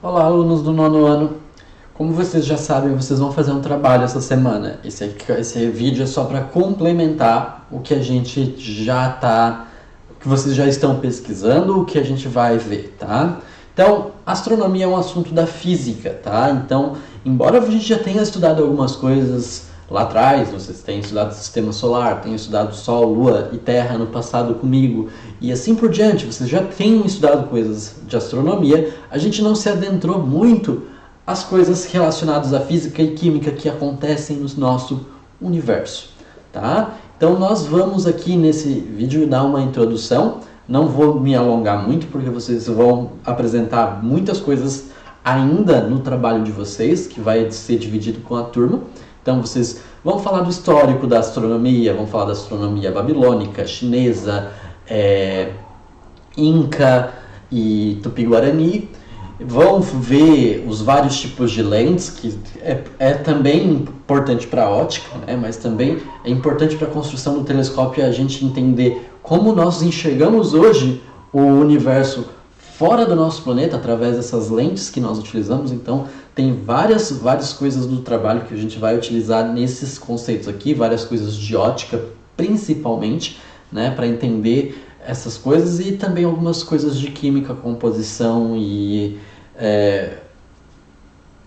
Olá, alunos do nono ano. Como vocês já sabem, vocês vão fazer um trabalho essa semana. Esse vídeo é só para complementar o que a gente já está, o que vocês já estão pesquisando, o que a gente vai ver, tá? Então, astronomia é um assunto da física, tá? Então, embora a gente já tenha estudado algumas coisas lá atrás, vocês têm estudado o sistema solar, têm estudado Sol, Lua e Terra no passado comigo, e assim por diante, vocês já têm estudado coisas de astronomia, a gente não se adentrou muito às coisas relacionadas à física e química que acontecem no nosso universo, tá? Então nós vamos aqui nesse vídeo dar uma introdução, não vou me alongar muito porque vocês vão apresentar muitas coisas ainda no trabalho de vocês, que vai ser dividido com a turma. Então vocês vão falar do histórico da astronomia, vão falar da astronomia babilônica, chinesa, Inca e Tupi-Guarani. Vão ver os vários tipos de lentes, que é também importante para a ótica, né? Mas também é importante para a construção do telescópio a gente entender como nós enxergamos hoje o universo fora do nosso planeta através dessas lentes que nós utilizamos. Então tem várias coisas do trabalho que a gente vai utilizar nesses conceitos aqui, várias coisas de ótica principalmente, né, para entender essas coisas, e também algumas coisas de química, composição e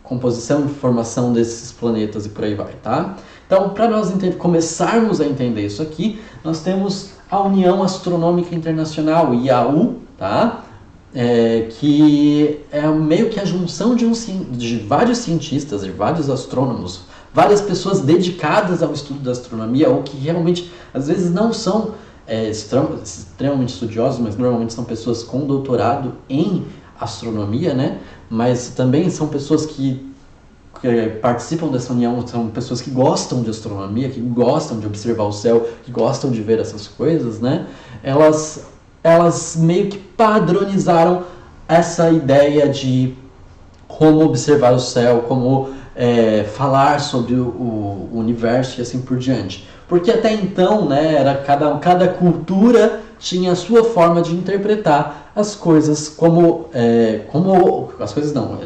composição e formação desses planetas e por aí vai, tá? Então, para nós começarmos a entender isso aqui, nós temos a União Astronômica Internacional, IAU, tá? Que é meio que a junção de vários cientistas, de vários astrônomos, várias pessoas dedicadas ao estudo da astronomia, ou que realmente, às vezes, não são extremamente estudiosos, mas normalmente são pessoas com doutorado em astronomia, né? Mas também são pessoas que participam dessa união, são pessoas que gostam de astronomia, que gostam de observar o céu, que gostam de ver essas coisas, né? Elas meio que padronizaram essa ideia de como observar o céu, como falar sobre o universo e assim por diante. Porque até então, né, era cada cultura tinha a sua forma de interpretar as coisas,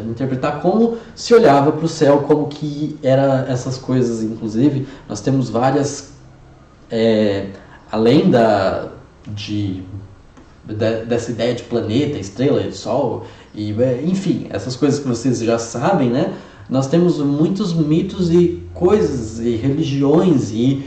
interpretar como se olhava para o céu, como que era essas coisas. Inclusive, nós temos várias, além dessa ideia de planeta, estrela, de sol, e enfim, essas coisas que vocês já sabem, né? Nós temos muitos mitos e coisas e religiões e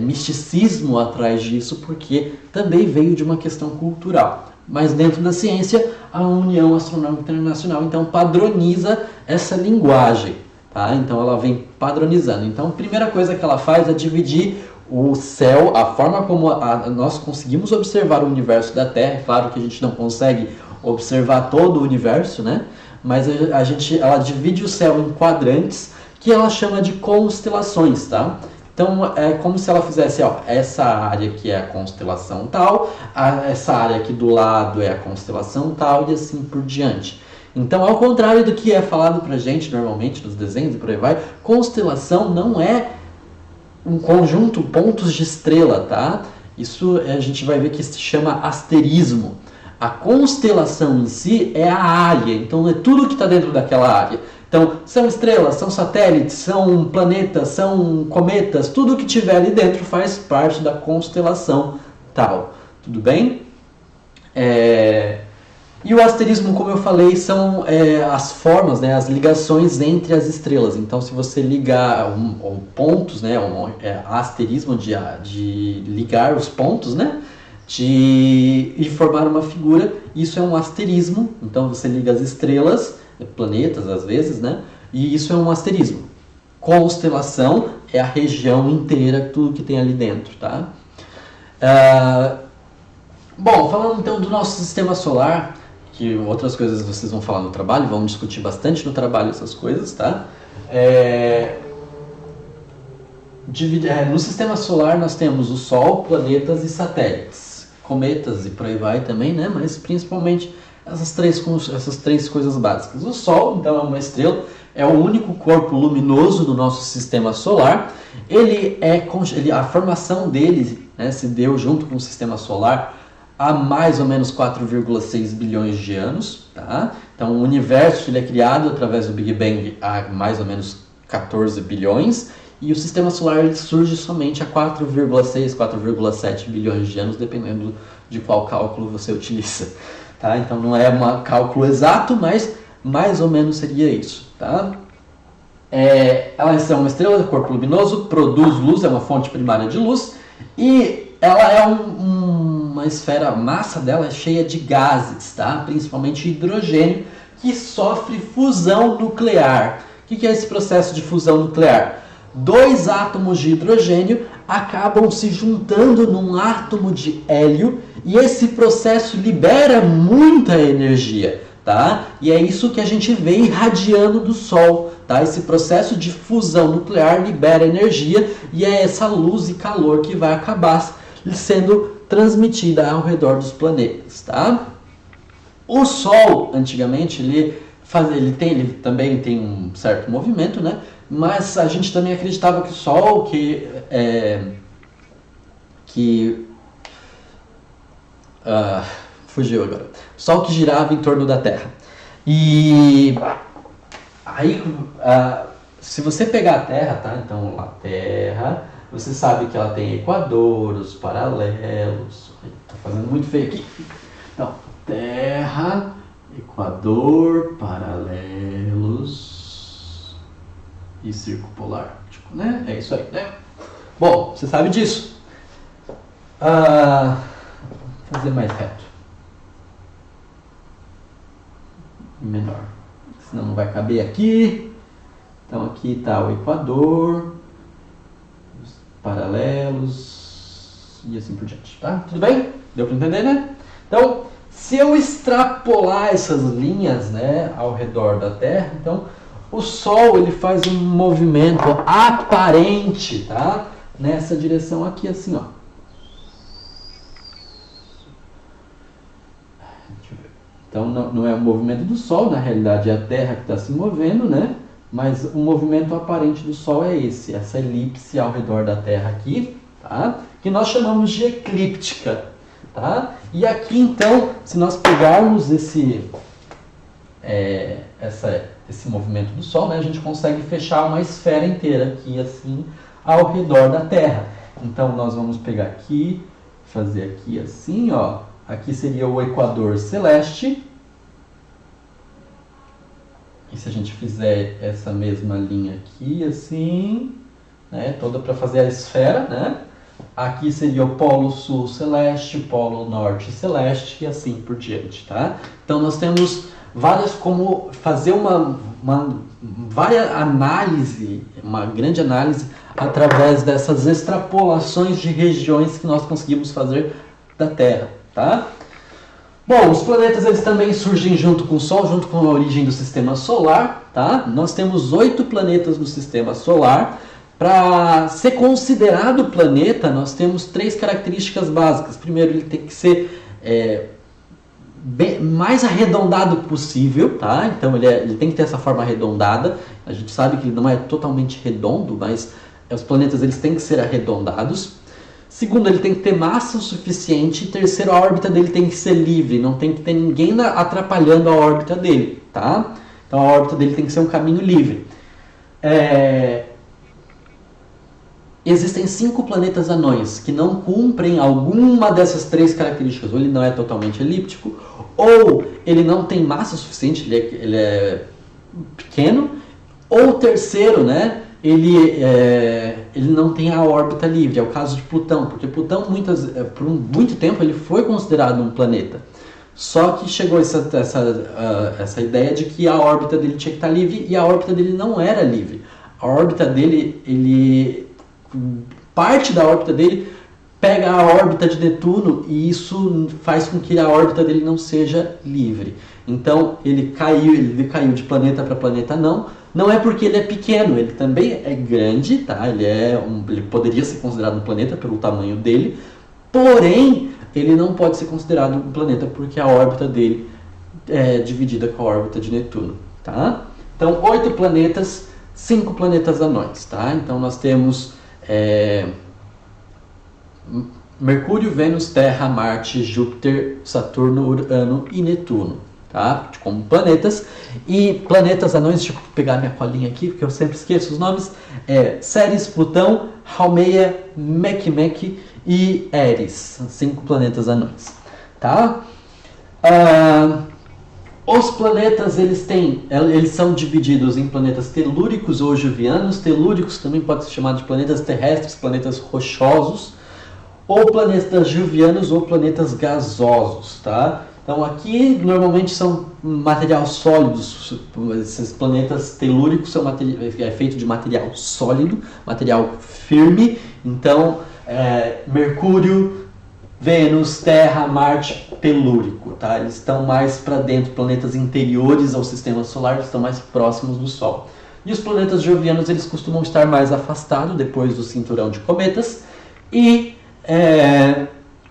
misticismo atrás disso, porque também veio de uma questão cultural. Mas dentro da ciência, a União Astronômica Internacional então padroniza essa linguagem, tá? Então ela vem padronizando. Então a primeira coisa que ela faz é dividir o céu, a forma como nós conseguimos observar o universo da Terra. É claro que a gente não consegue observar todo o universo, né? Mas ela divide o céu em quadrantes, que ela chama de constelações, tá? Então é como se ela fizesse, essa área aqui é a constelação tal, essa área aqui do lado é a constelação tal, e assim por diante. Então, ao contrário do que é falado pra gente normalmente nos desenhos e por aí vai, constelação não é um conjunto pontos de estrela, tá? Isso a gente vai ver que se chama asterismo. A constelação em si é a área, então é tudo que está dentro daquela área. Então, são estrelas, são satélites, são planetas, são cometas, tudo que tiver ali dentro faz parte da constelação tal. Tudo bem? E o asterismo, como eu falei, são as formas, né, as ligações entre as estrelas. Então, se você ligar pontos, né, asterismo de ligar os pontos, né, e formar uma figura, isso é um asterismo. Então, você liga as estrelas, planetas às vezes, né, e isso é um asterismo. Constelação é a região inteira, tudo que tem ali dentro, tá? Bom, falando então do nosso sistema solar, que outras coisas vocês vão falar no trabalho, vamos discutir bastante no trabalho essas coisas, tá? No sistema solar nós temos o Sol, planetas e satélites, cometas e por aí vai também, né? Mas principalmente essas três coisas básicas. O Sol, então, é uma estrela, é o único corpo luminoso do nosso sistema solar. A formação dele, né, se deu junto com o sistema solar há mais ou menos 4,6 bilhões de anos, tá? Então o universo ele é criado através do Big Bang há mais ou menos 14 bilhões, e o sistema solar ele surge somente há 4,6, 4,7 bilhões de anos, dependendo de qual cálculo você utiliza. Tá? Então não é um cálculo exato, mas mais ou menos seria isso. Tá? Ela é uma estrela de corpo luminoso, produz luz, é uma fonte primária de luz, e ela é uma esfera, a massa dela é cheia de gases, tá? Principalmente hidrogênio, que sofre fusão nuclear. O que é esse processo de fusão nuclear? Dois átomos de hidrogênio acabam se juntando num átomo de hélio, e esse processo libera muita energia. Tá? E é isso que a gente vê irradiando do Sol. Tá? Esse processo de fusão nuclear libera energia, e é essa luz e calor que vai acabar sendo transmitida ao redor dos planetas. Tá? O Sol, antigamente, ele também tem um certo movimento, né? Mas a gente também acreditava que o Sol, fugiu agora. Sol que girava em torno da Terra. E aí, se você pegar a Terra, tá? Então, a Terra, você sabe que ela tem equador, os paralelos. Tá fazendo muito feio aqui. Então, Terra, equador, paralelos e círculo polar ártico, né? É isso aí, né? Bom, você sabe disso. Vou fazer mais reto. Menor, senão não vai caber aqui. Então aqui está o equador, os paralelos e assim por diante, tá? Tudo bem? Deu para entender, né? Então, se eu extrapolar essas linhas, né, ao redor da Terra, então o Sol ele faz um movimento aparente, tá? Nessa direção aqui, assim, ó. Então não é o movimento do Sol, na realidade é a Terra que está se movendo, né? Mas o movimento aparente do Sol é essa elipse ao redor da Terra aqui, tá? Que nós chamamos de eclíptica, tá? E aqui então, se nós pegarmos esse movimento do Sol, né, a gente consegue fechar uma esfera inteira aqui assim ao redor da Terra. Então nós vamos pegar aqui, fazer aqui assim, ó. Aqui seria o equador celeste. E se a gente fizer essa mesma linha aqui, assim, né, toda para fazer a esfera, né? Aqui seria o polo sul celeste, polo norte celeste e assim por diante, tá? Então nós temos como fazer uma grande análise através dessas extrapolações de regiões que nós conseguimos fazer da Terra. Tá? Bom, os planetas eles também surgem junto com o Sol, junto com a origem do Sistema Solar. Tá? Nós temos 8 planetas no Sistema Solar. Para ser considerado planeta, nós temos 3 características básicas. Primeiro, ele tem que ser mais arredondado possível. Tá? Então, ele tem que ter essa forma arredondada. A gente sabe que ele não é totalmente redondo, mas os planetas eles têm que ser arredondados. Segundo, ele tem que ter massa o suficiente. E terceiro, a órbita dele tem que ser livre. Não tem que ter ninguém atrapalhando a órbita dele. Tá? Então a órbita dele tem que ser um caminho livre. Existem 5 planetas anões que não cumprem alguma dessas 3 características. Ou ele não é totalmente elíptico, ou ele não tem massa suficiente, ele é pequeno. Ou terceiro, né? Ele não tem a órbita livre, é o caso de Plutão, porque Plutão por muito tempo ele foi considerado um planeta, só que chegou essa ideia de que a órbita dele tinha que estar livre, e a órbita dele não era livre. A órbita dele, parte da órbita dele pega a órbita de Netuno, e isso faz com que a órbita dele não seja livre. Então ele caiu de planeta para planeta não é porque ele é pequeno, ele também é grande, tá? Ele poderia ser considerado um planeta pelo tamanho dele, porém ele não pode ser considerado um planeta porque a órbita dele é dividida com a órbita de Netuno, tá? Então 8 planetas, 5 planetas anões, tá? Então nós temos Mercúrio, Vênus, Terra, Marte, Júpiter, Saturno, Urano e Netuno. tá? Como planetas. E planetas anões, deixa eu pegar minha colinha aqui, porque eu sempre esqueço os nomes, Ceres, Plutão, Haumea, Mekmek e Eris, 5 planetas anões, tá? Os planetas, eles são divididos em planetas telúricos ou jovianos. Telúricos também pode ser chamado de planetas terrestres, planetas rochosos, ou planetas jovianos ou planetas gasosos, tá? Então aqui normalmente são materiais sólidos. Esses planetas telúricos são feito de material sólido, material firme. Então Mercúrio, Vênus, Terra, Marte, telúrico, tá? Eles estão mais para dentro, planetas interiores ao sistema solar, eles estão mais próximos do Sol. E os planetas jovianos, eles costumam estar mais afastados depois do cinturão de cometas. E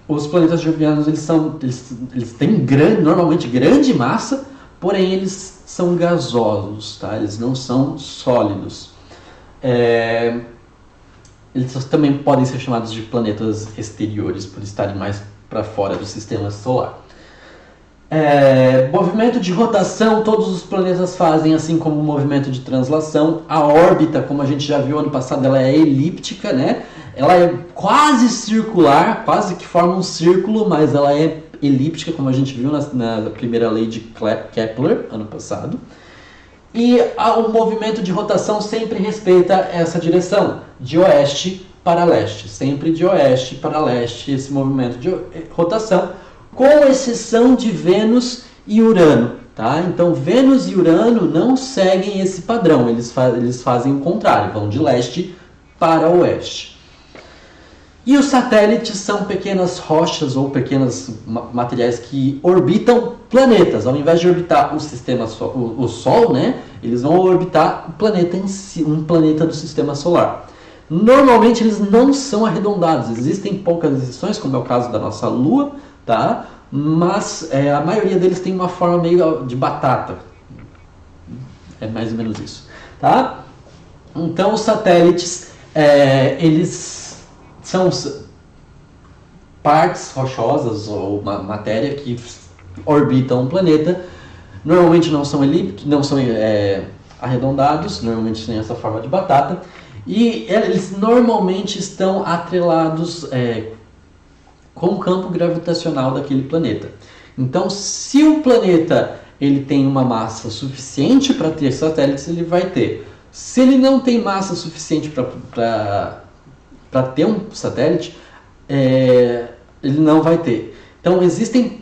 os planetas jovianos, eles têm normalmente grande massa, porém eles são gasosos, tá? Eles não são sólidos. Eles também podem ser chamados de planetas exteriores, por estarem mais para fora do sistema solar. Movimento de rotação, todos os planetas fazem, assim como o movimento de translação. A órbita, como a gente já viu ano passado, ela é elíptica, né? Ela é quase circular, quase que forma um círculo, mas ela é elíptica, como a gente viu na primeira lei de Kepler, ano passado. E o movimento de rotação sempre respeita essa direção, de oeste para leste, sempre de oeste para leste, esse movimento de rotação, com exceção de Vênus e Urano, tá? Então Vênus e Urano não seguem esse padrão, eles fazem o contrário, vão de leste para oeste. E os satélites são pequenas rochas ou pequenos materiais que orbitam planetas. Ao invés de orbitar o Sol, né, eles vão orbitar o planeta em si, um planeta do sistema solar. Normalmente eles não são arredondados, existem poucas exceções, como é o caso da nossa Lua, tá? Mas a maioria deles tem uma forma meio de batata. É mais ou menos isso, tá? Então os satélites, eles são partes rochosas ou matéria que orbitam um planeta. Normalmente não são elípticos, não são arredondados, normalmente têm essa forma de batata. E eles normalmente estão atrelados com o campo gravitacional daquele planeta. Então, se o planeta ele tem uma massa suficiente para ter satélites, ele vai ter. Se ele não tem massa suficiente para ter um satélite, ele não vai ter. Então existem,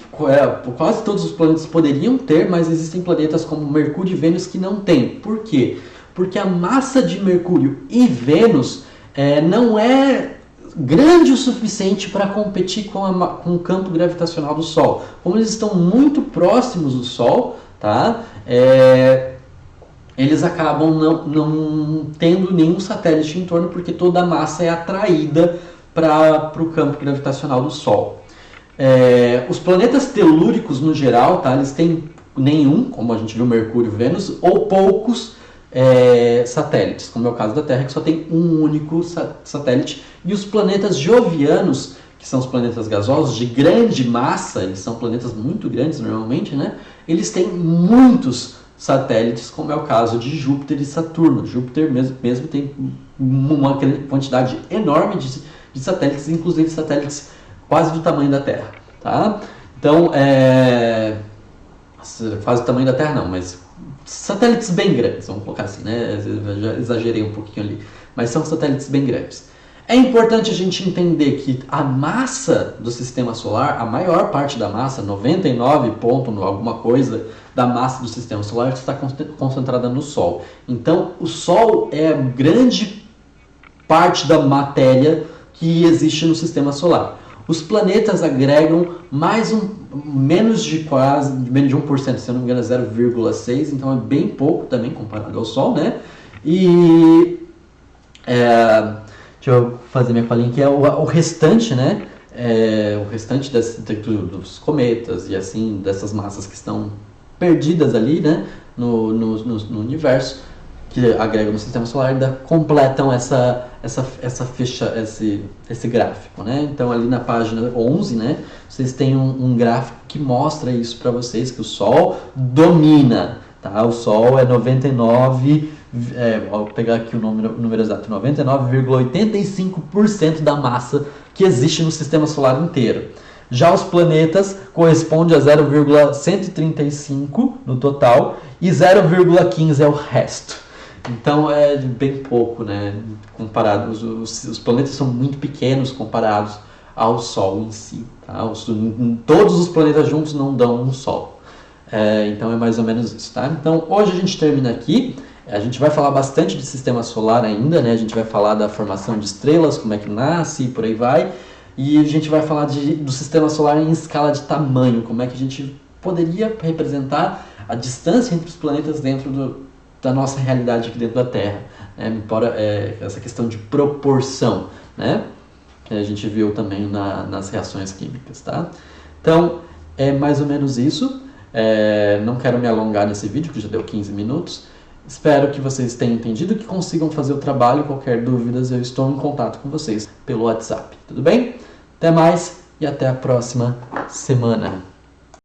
quase todos os planetas poderiam ter, mas existem planetas como Mercúrio e Vênus que não têm. Por quê? Porque a massa de Mercúrio e Vênus não é grande o suficiente para competir com o campo gravitacional do Sol. Como eles estão muito próximos do Sol, tá? Eles acabam não tendo nenhum satélite em torno, porque toda a massa é atraída para o campo gravitacional do Sol. Os planetas telúricos, no geral, tá, eles têm nenhum, como a gente viu, Mercúrio e Vênus, ou poucos satélites, como é o caso da Terra, que só tem um único satélite. E os planetas jovianos, que são os planetas gasosos, de grande massa, eles são planetas muito grandes normalmente, né? Eles têm muitos satélites, como é o caso de Júpiter e Saturno. Júpiter mesmo tem uma quantidade enorme de satélites, inclusive satélites quase do tamanho da Terra, tá? Então, quase do tamanho da Terra não, mas satélites bem grandes, vamos colocar assim, né? Eu já exagerei um pouquinho ali, mas são satélites bem grandes. É importante a gente entender que a massa do sistema solar, a maior parte da massa, 99 ponto alguma coisa da massa do sistema solar, está concentrada no Sol. Então, o Sol é a grande parte da matéria que existe no sistema solar. Os planetas agregam menos de 1%, se eu não me engano é 0,6%, então é bem pouco também comparado ao Sol, né? E deixa eu fazer minha palhinha aqui, o restante, né? O restante dos cometas e assim, dessas massas que estão perdidas ali, né? No universo, que agregam no sistema solar ainda completam esse gráfico, né? Então ali na página 11, né, vocês têm um gráfico que mostra isso para vocês, que o Sol domina, tá? O Sol é 99, vou pegar aqui o número exato, 99,85% da massa que existe no sistema solar inteiro. Já os planetas correspondem a 0,135 no total e 0,15 é o resto. Então é bem pouco, né? Comparado, os planetas são muito pequenos comparados ao Sol em si. Tá? Todos os planetas juntos não dão um Sol. Então é mais ou menos isso, tá? Então hoje a gente termina aqui. A gente vai falar bastante de sistema solar ainda, né? A gente vai falar da formação de estrelas, como é que nasce e por aí vai. E a gente vai falar do sistema solar em escala de tamanho, como é que a gente poderia representar a distância entre os planetas dentro da nossa realidade aqui dentro da Terra, né? Essa questão de proporção, né? Que a gente viu também nas reações químicas, tá? Então, é mais ou menos isso. Não quero me alongar nesse vídeo, que já deu 15 minutos. Espero que vocês tenham entendido, que consigam fazer o trabalho. Qualquer dúvida, eu estou em contato com vocês pelo WhatsApp, tudo bem? Até mais e até a próxima semana.